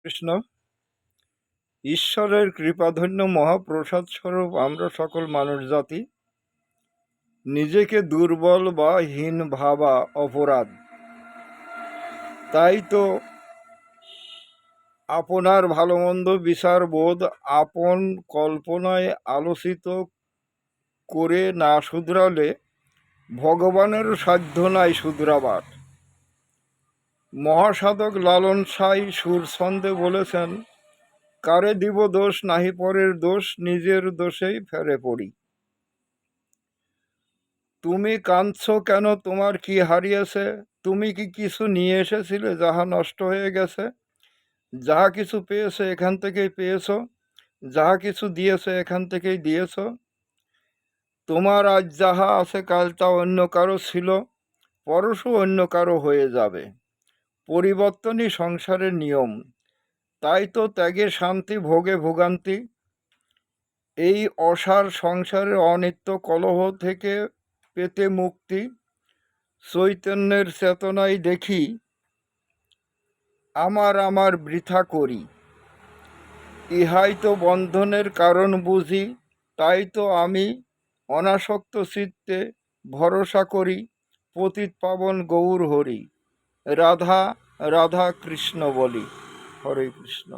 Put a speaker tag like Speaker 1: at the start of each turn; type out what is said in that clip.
Speaker 1: কৃষ্ণ। ঈশ্বরের কৃপাধন্য মহাপ্রসাদ স্বরূপ আমরা সকল মানুষ জাতি নিজেকে দুর্বল বা হীন ভাবা অপরাধ। তাই তো আপনার ভালো মন্দ বিচার বোধ আপন কল্পনায় আলোচিত করে না শুধরালে ভগবানের সাধ্য নাই শুধরাবার। মহাসাধক লালন সাঁই সুর ছন্দে বলেছেন, কারে দিব দোষ নাহি পরের দোষ, নিজের দোষেই ফেরে পড়ি। তুমি কাঁদছ কেন? তোমার কি হারিয়েছে? তুমি কি কিছু নিয়ে এসেছিলে যাহা নষ্ট হয়ে গেছে? যাহা কিছু পেয়েছো এখান থেকেই পেয়েছো, যাহা কিছু দিয়েছো এখান থেকেই দিয়েছো। তোমার আজ যাহা আছে কাল তা অন্য কারো ছিল, পরশু অন্য কারো হয়ে যাবে। পরিবর্তনই সংসারের নিয়ম। তাই তো ত্যাগে শান্তি, ভোগে ভোগান্তি। এই অসার সংসারের অনিত্য কলহ থেকে পেতে মুক্তি চৈতন্যের চেতনায় দেখি, আমার বৃথা করি। ইহাই তো বন্ধনের কারণ বুঝি, তাই তো আমি অনাসক্ত চিত্তে ভরসা করি পতিত পাবন গৌর হরি। রাধা রাধা কৃষ্ণ বলি। হরে কৃষ্ণ।